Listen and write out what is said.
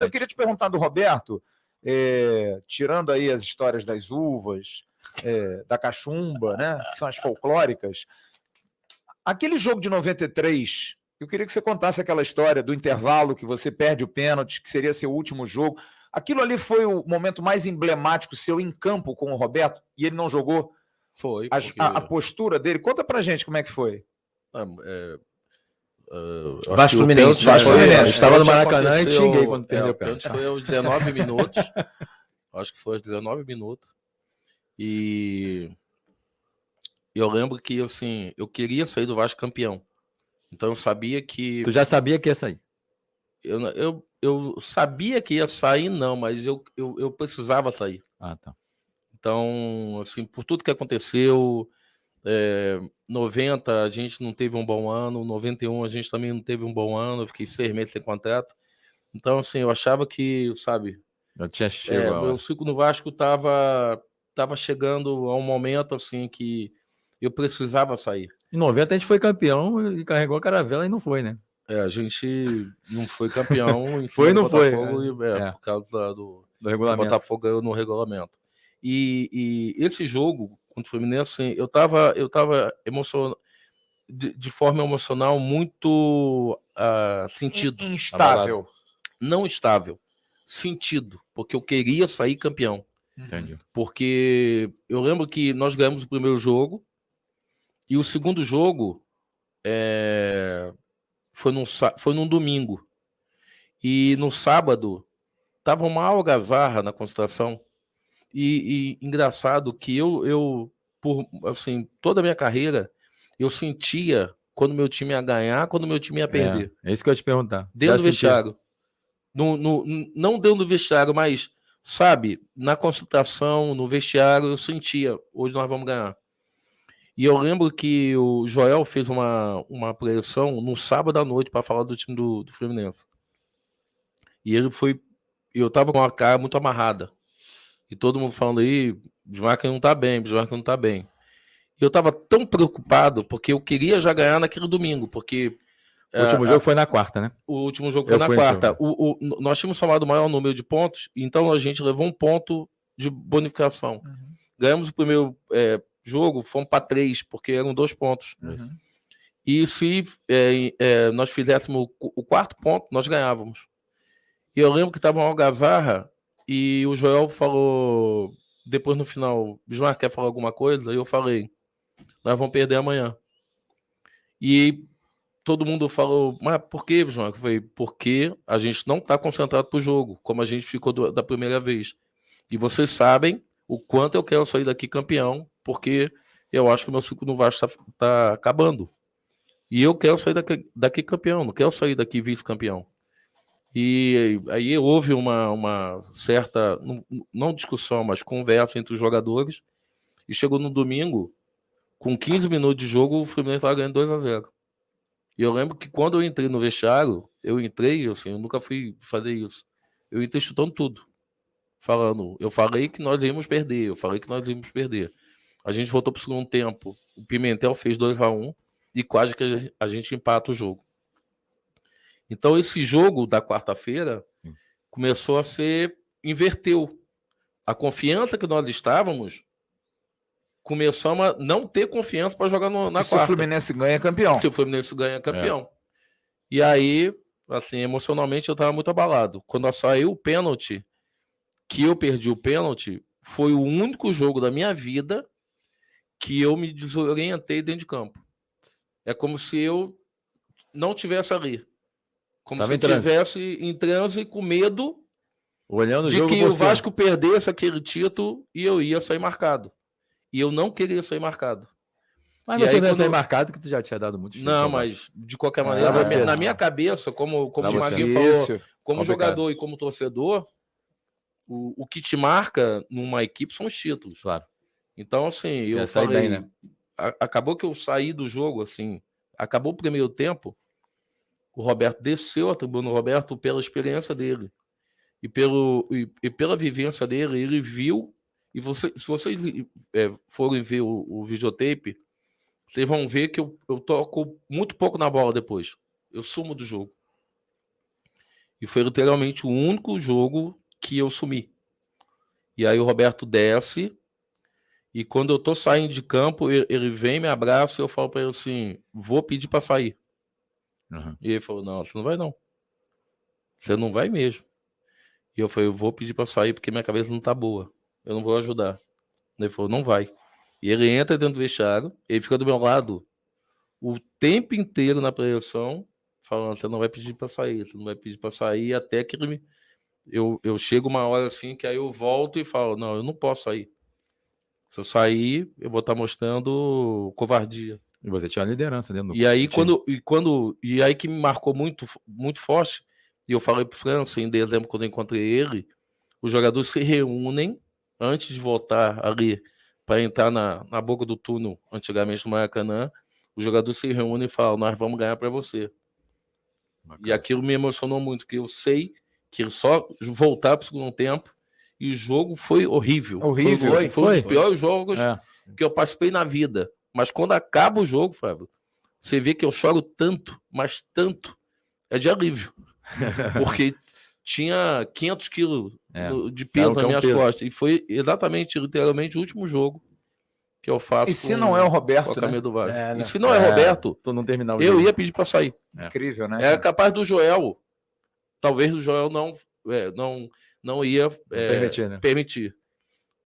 Eu queria te perguntar do Roberto, tirando aí as histórias das uvas, da cachumba, né, que são as folclóricas, aquele jogo de 93, eu queria que você contasse aquela história do intervalo que você perde o pênalti, que seria seu último jogo. Aquilo ali foi o momento mais emblemático seu em campo com o Roberto e ele não jogou? Foi. A postura dele, conta pra gente como é que foi. Vasco Fluminense. Estava no Maracanã e xinguei quando perdeu o pênalti. Foi aos 19 minutos. Acho que foi aos 19 minutos. E eu lembro que, assim, eu queria sair do Vasco campeão. Então eu sabia que... Tu já sabia que ia sair? Eu sabia que ia sair, não, mas eu precisava sair. Ah, tá. Então, assim, por tudo que aconteceu, 90 a gente não teve um bom ano, 91 a gente também não teve um bom ano, eu fiquei 6 meses sem contrato. Então, assim, eu achava que, sabe... Eu tinha chegado. Meu ciclo no Vasco tava chegando a um momento, assim, que eu precisava sair. Em 90 a gente foi campeão e carregou a caravela e não foi, né? A gente não foi campeão. Foi e não foi. Por causa do regulamento. O Botafogo ganhou no regulamento. E esse jogo contra o Fluminense, assim, eu tava emocionado, de forma emocional muito sentido. Instável. Não estável. Sentido. Porque eu queria sair campeão. Entendi. Porque eu lembro que nós ganhamos o primeiro jogo e o segundo jogo foi num domingo. E no sábado tava uma algazarra na concentração. E engraçado que eu, por assim, toda a minha carreira, eu sentia quando meu time ia ganhar, quando meu time ia perder. É isso que eu ia te perguntar. Dentro do vestiário. Não dentro do vestiário, mas, sabe, na concentração, no vestiário, eu sentia, hoje nós vamos ganhar. E eu lembro que o Joel fez uma preleção no sábado à noite para falar do time do Fluminense. E eu tava com a cara muito amarrada. E todo mundo falando aí, Bismarck não tá bem, Bismarck não tá bem. E eu tava tão preocupado, porque eu queria já ganhar naquele domingo, porque... O último jogo foi na quarta, né? O último jogo foi na quarta. Nós tínhamos somado o maior número de pontos, então a gente levou um ponto de bonificação. Uhum. Ganhamos o primeiro jogo, fomos para 3, porque eram 2 pontos. Uhum. E se nós fizéssemos o quarto ponto, nós ganhávamos. E eu lembro que estava uma algazarra e o Joel falou, depois no final, Bismarck, quer falar alguma coisa? E eu falei, nós vamos perder amanhã. E todo mundo falou, mas por que, Bismarck? Eu falei, porque a gente não está concentrado para o jogo, como a gente ficou da primeira vez. E vocês sabem o quanto eu quero sair daqui campeão, porque eu acho que o meu ciclo no Vasco está acabando. E eu quero sair daqui campeão, não quero sair daqui vice-campeão. E aí houve uma certa, não discussão, mas conversa entre os jogadores, e chegou no domingo, com 15 minutos de jogo, o Fluminense estava ganhando 2-0. E eu lembro que quando eu entrei no vestiário, eu nunca fui fazer isso. Eu entrei chutando tudo. Eu falei que nós íamos perder, A gente voltou pro segundo tempo, o Pimentel fez 2-1 e quase que a gente empata o jogo. Então esse jogo da quarta-feira começou a inverteu. A confiança que nós estávamos, começamos a não ter confiança para jogar na quarta. Se o Fluminense ganha, é campeão. Se o Fluminense ganha, é campeão. E aí, assim, emocionalmente eu estava muito abalado. Quando saiu o pênalti, que eu perdi o pênalti, foi o único jogo da minha vida que eu me desorientei dentro de campo. É como se eu não tivesse ali. Como se eu estivesse em transe com medo de que o Vasco perdesse aquele título e eu ia sair marcado. E eu não queria sair marcado. Mas você não ia sair marcado, que tu já tinha dado muito chute. Não, mas de qualquer maneira, na minha cabeça, como o Maguinho falou, como jogador e como torcedor, o que te marca numa equipe são os títulos. Claro. Então, assim, eu falei... Bem, né? Acabou que eu saí do jogo, assim, acabou o primeiro tempo, o Roberto desceu a tribuna, o Roberto, pela experiência dele e pela vivência dele, ele viu, e se vocês forem ver o videotape, vocês vão ver que eu toco muito pouco na bola depois. Eu sumo do jogo. E foi literalmente o único jogo que eu sumi. E aí o Roberto desce, e quando eu tô saindo de campo, ele vem, me abraça, e eu falo para ele assim, vou pedir para sair. Uhum. E ele falou, não, você não vai não. Você não vai mesmo. E eu falei, eu vou pedir para sair porque minha cabeça não tá boa. Eu não vou ajudar. Ele falou, não vai. E ele entra dentro do vestiário, ele fica do meu lado o tempo inteiro na preleção, falando, você não vai pedir para sair, você não vai pedir para sair, até que eu chego uma hora assim, que aí eu volto e falo, não, eu não posso sair. Se eu sair, eu vou estar mostrando covardia. E você tinha a liderança dentro do E aí, time. e aí que me marcou muito, muito forte, e eu falei pro França, em dezembro, quando eu encontrei ele, os jogadores se reúnem antes de voltar ali para entrar na boca do túnel, antigamente no Maracanã. Os jogadores se reúnem e falam, nós vamos ganhar para você. Bacana. E aquilo me emocionou muito, porque eu sei que ele só voltar para o segundo tempo e o jogo foi horrível. Horrível. Foi um dos piores jogos que eu participei na vida. Mas quando acaba o jogo, Fábio, você vê que eu choro tanto, mas tanto, é de alívio. Porque tinha 500 quilos de peso nas minhas costas. E foi exatamente, literalmente, o último jogo que eu faço. E se não é o Roberto, né? Do Vasco. Né? E se não é Roberto, não terminar eu ia pedir para sair. Incrível, né? Era capaz do Joel. Talvez o Joel não ia permitir, né? permitir.